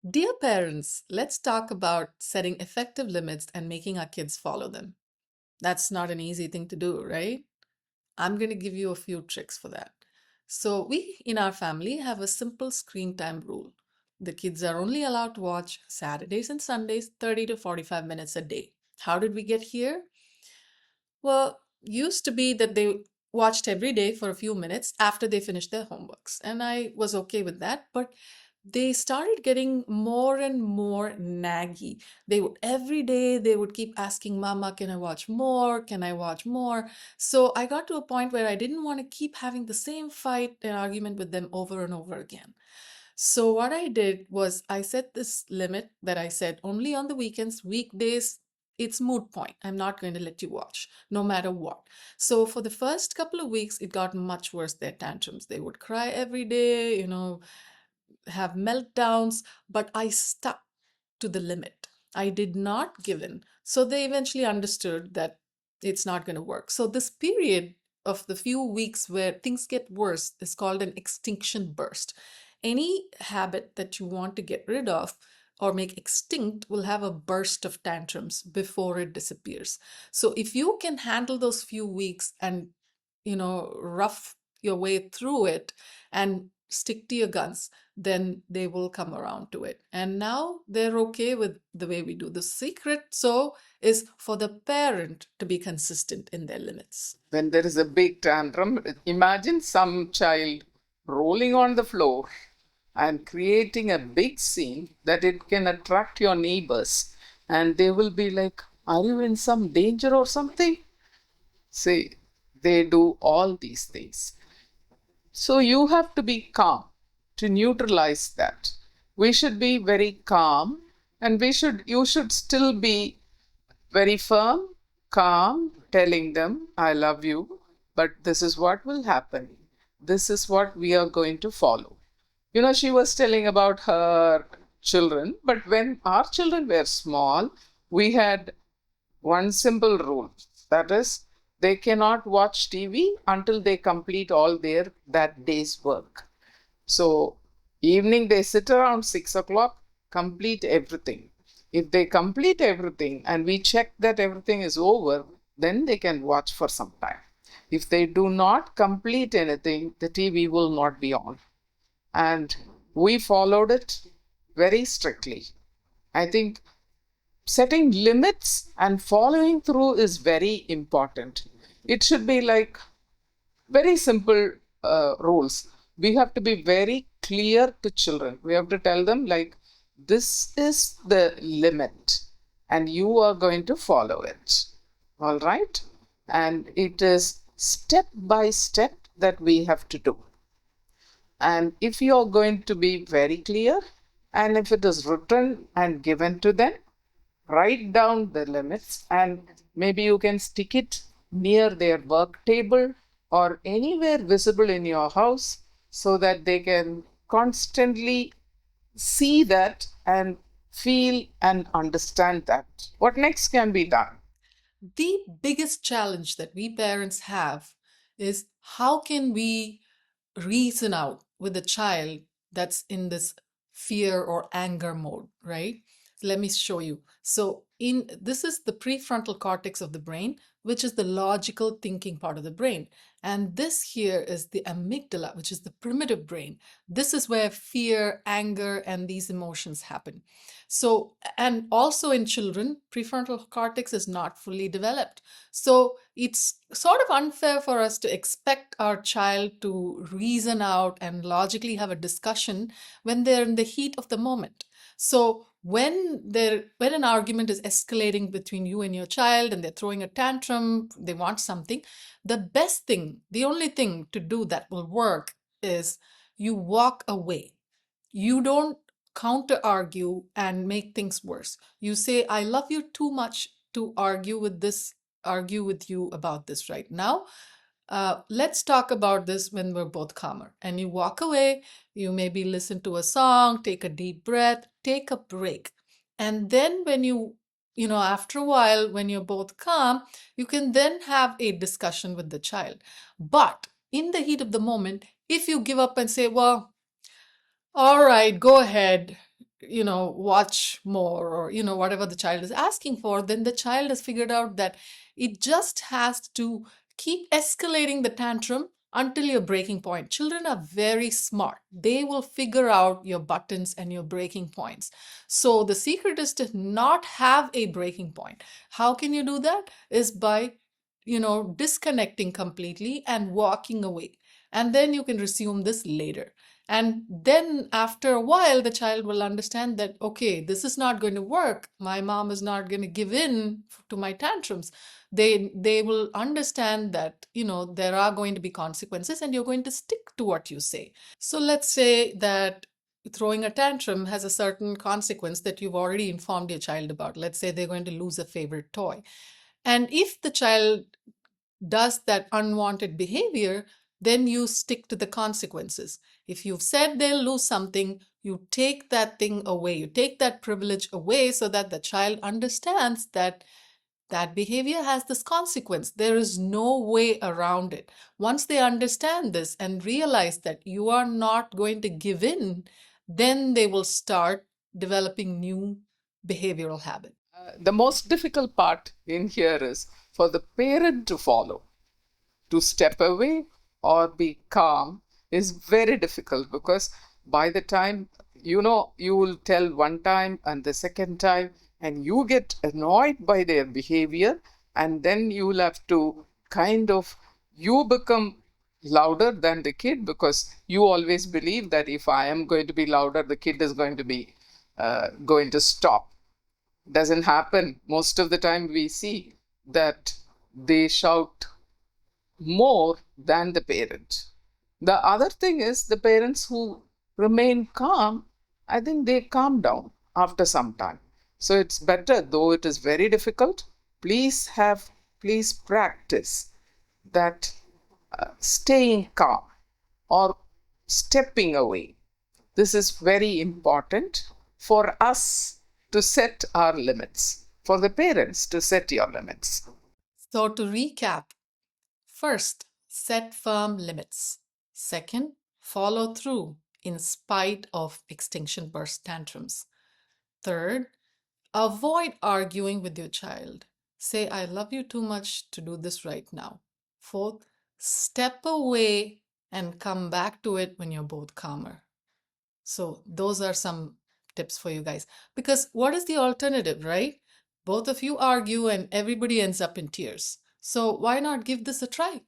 Dear parents, let's talk about setting effective limits and making our kids follow them. That's not an easy thing to do, right? I'm going to give you a few tricks for that. So, we in our family have a simple screen time rule. The kids are only allowed to watch Saturdays and Sundays 30 to 45 minutes a day. How did we get here? Well, used to be that they watched every day for a few minutes after they finished their homeworks. And I was okay with that. But they started getting more and more naggy. They would every day they would keep asking, Mama, can I watch more? Can I watch more? So I got to a point where I didn't want to keep having the same fight and argument with them over and over again. So what I did was I set this limit that I said only on the weekends, weekdays, it's moot point. I'm not going to let you watch, no matter what. So for the first couple of weeks, it got much worse, their tantrums. They would cry every day, have meltdowns, but I stuck to the limit. I did not give in. So they eventually understood that it's not going to work. So this period of the few weeks where things get worse is called an extinction burst. Any habit that you want to get rid of or make extinct will have a burst of tantrums before it disappears. So if you can handle those few weeks and rough your way through it and stick to your guns, then they will come around to it. And now they're okay with the way we do. The secret, so, is for the parent to be consistent in their limits. When there is a big tantrum, imagine some child rolling on the floor and creating a big scene that it can attract your neighbors, and they will be like, are you in some danger or something? See, they do all these things. So you have to be calm to neutralize that. We should be very calm, and you should still be very firm, calm, telling them, I love you, but this is what will happen. This is what we are going to follow. She was telling about her children, but when our children were small, we had one simple rule. That is, they cannot watch TV until they complete all their that day's work. So, evening they sit around 6 o'clock, complete everything. If they complete everything and we check that everything is over, then they can watch for some time. If they do not complete anything, the TV will not be on. And we followed it very strictly. I think setting limits and following through is very important. It should be like very simple rules. We have to be very clear to children. We have to tell them, like, this is the limit and you are going to follow it. All right? And it is step by step that we have to do. And if you are going to be very clear, and if it is written and given to them, write down the limits, and maybe you can stick it near their work table or anywhere visible in your house so that they can constantly see that and feel and understand that. What next can be done? The biggest challenge that we parents have is how can we reason out with a child that's in this fear or anger mode, right? Let me show you. So in this is the prefrontal cortex of the brain, which is the logical thinking part of the brain. And this here is the amygdala, which is the primitive brain. This is where fear, anger, and these emotions happen. So, and also in children, prefrontal cortex is not fully developed. So it's sort of unfair for us to expect our child to reason out and logically have a discussion when they're in the heat of the moment. So when an argument is escalating between you and your child and they're throwing a tantrum, they want something, the best thing, the only thing to do that will work is you walk away. You don't counter argue and make things worse. You say, I love you too much to argue with you about this right now. Let's talk about this when we're both calmer. And you walk away, you maybe listen to a song, take a deep breath, take a break. And then when after a while, when you're both calm, you can then have a discussion with the child. But in the heat of the moment, if you give up and say, well, all right, go ahead. watch more, or whatever the child is asking for, then the child has figured out that it just has to keep escalating the tantrum until your breaking point. Children are very smart. They will figure out your buttons and your breaking points. So the secret is to not have a breaking point. How can you do that? Is by disconnecting completely and walking away, and then you can resume this later. And then after a while, the child will understand that, okay, this is not going to work. My mom is not going to give in to my tantrums. They will understand that, there are going to be consequences and you're going to stick to what you say. So let's say that throwing a tantrum has a certain consequence that you've already informed your child about. Let's say they're going to lose a favorite toy. And if the child does that unwanted behavior, then you stick to the consequences. If you've said they'll lose something, you take that thing away. You take that privilege away so that the child understands that that behavior has this consequence. There is no way around it. Once they understand this and realize that you are not going to give in, then they will start developing new behavioral habits. The most difficult part in here is for the parent to follow. To step away or be calm is very difficult, because by the time you will tell one time and the second time, and you get annoyed by their behavior, and then you will have to you become louder than the kid, because you always believe that if I am going to be louder, the kid is going to be going to stop. Doesn't happen. Most of the time we see that they shout more than the parent. The other thing is, the parents who remain calm, I think they calm down after some time. So it's better, though it is very difficult. Please practice that staying calm or stepping away. This is very important for us to set our limits, for the parents to set your limits. So to recap, first, set firm limits. Second, follow through in spite of extinction burst tantrums. Third, avoid arguing with your child. Say, I love you too much to do this right now. Fourth, step away and come back to it when you're both calmer. So those are some tips for you guys. Because what is the alternative, right? Both of you argue and everybody ends up in tears. So why not give this a try?